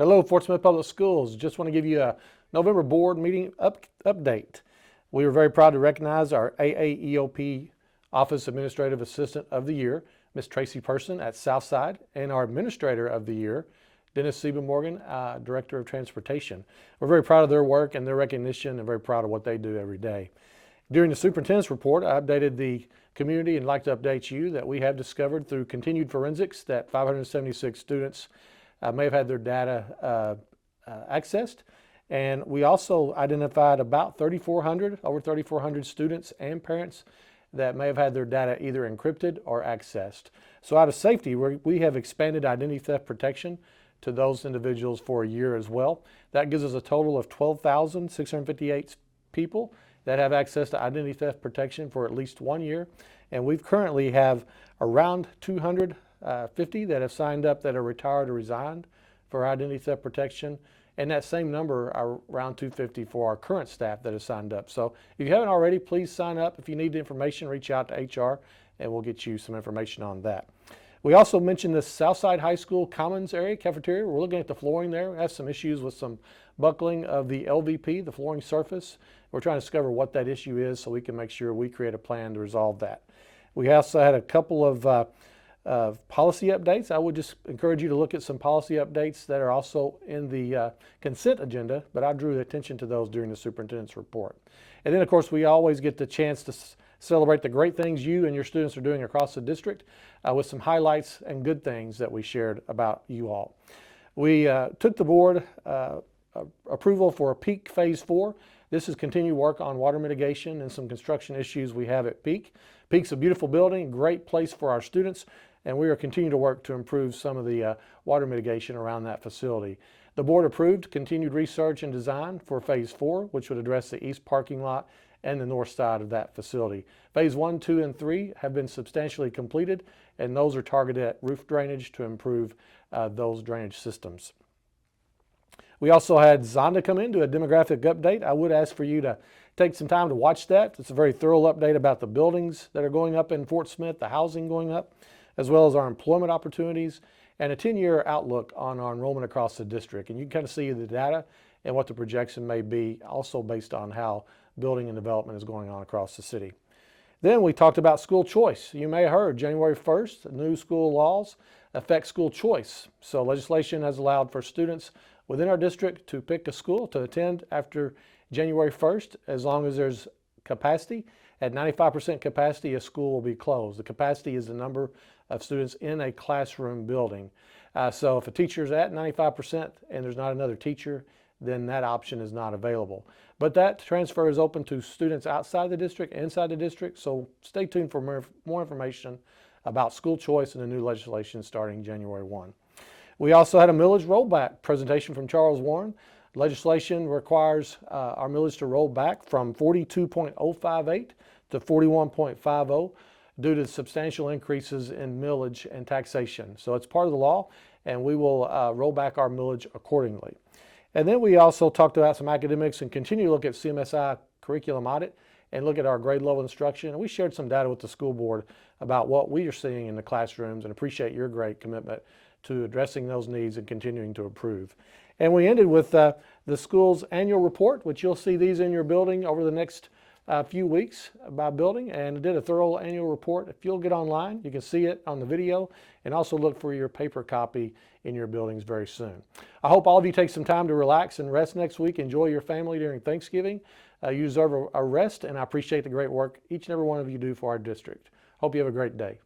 Hello, Fort Smith Public Schools. Just want to give you a November board meeting update. We were very proud to recognize our AAEOP Office Administrative Assistant of the Year, Ms. Tracy Person at Southside, and our Administrator of the Year, Dennis Sieben Morgan, Director of Transportation. We're very proud of their work and their recognition and very proud of what they do every day. During the superintendent's report, I updated the community and like to update you that we have discovered through continued forensics that 576 students may have had their data accessed. And we also identified about over 3,400 students and parents that may have had their data either encrypted or accessed. So out of safety, we have expanded identity theft protection to those individuals for a year as well. That gives us a total of 12,658 people that have access to identity theft protection for at least 1 year. And we currently have around 250 that have signed up that are retired or resigned for identity theft protection. And that same number are around 250 for our current staff that have signed up. So if you haven't already, please sign up. If you need the information, reach out to HR and we'll get you some information on that. We also mentioned the Southside High School Commons area, cafeteria. We're looking at the flooring there. We have some issues with some buckling of the LVP, the flooring surface. We're trying to discover what that issue is so we can make sure we create a plan to resolve that. We also had a couple of policy updates. I would just encourage you to look at some policy updates that are also in the consent agenda, but I drew attention to those during the superintendent's report. And then of course we always get the chance to celebrate the great things you and your students are doing across the district with some highlights and good things that we shared about you all. We took the board approval for Peak Phase 4. This is continued work on water mitigation and some construction issues we have at Peak. Peak's a beautiful building, great place for our students, and we are continuing to work to improve some of the water mitigation around that facility. The board approved continued research and design for Phase 4, which would address the east parking lot and the north side of that facility. Phase 1, 2, and 3 have been substantially completed, and those are targeted at roof drainage to improve those drainage systems. We also had Zonda come in, do a demographic update. I would ask for you to take some time to watch that. It's a very thorough update about the buildings that are going up in Fort Smith, the housing going up, as well as our employment opportunities, and a 10-year outlook on our enrollment across the district. And you can kind of see the data and what the projection may be, also based on how building and development is going on across the city. Then we talked about school choice. You may have heard January 1st, new school laws affect school choice. So legislation has allowed for students within our district to pick a school to attend after January 1st, as long as there's capacity. At 95% capacity, a school will be closed. The capacity is the number of students in a classroom building. So if a teacher is at 95% and there's not another teacher, then that option is not available. But that transfer is open to students outside the district, inside the district, so stay tuned for more information about school choice and the new legislation starting January 1. We also had a millage rollback presentation from Charles Warren. Legislation requires our millage to roll back from 42.058 to 41.50 due to substantial increases in millage and taxation. So it's part of the law, and we will roll back our millage accordingly. And then we also talked about some academics and continue to look at CMSI curriculum audit and look at our grade level instruction. And we shared some data with the school board about what we are seeing in the classrooms and appreciate your great commitment to addressing those needs and continuing to improve. And we ended with the school's annual report, which you'll see these in your building over the next few weeks by building, and did a thorough annual report. If you'll get online, you can see it on the video, and also look for your paper copy in your buildings very soon. I hope all of you take some time to relax and rest next week. Enjoy your family during Thanksgiving. You deserve a rest, and I appreciate the great work each and every one of you do for our district. Hope you have a great day.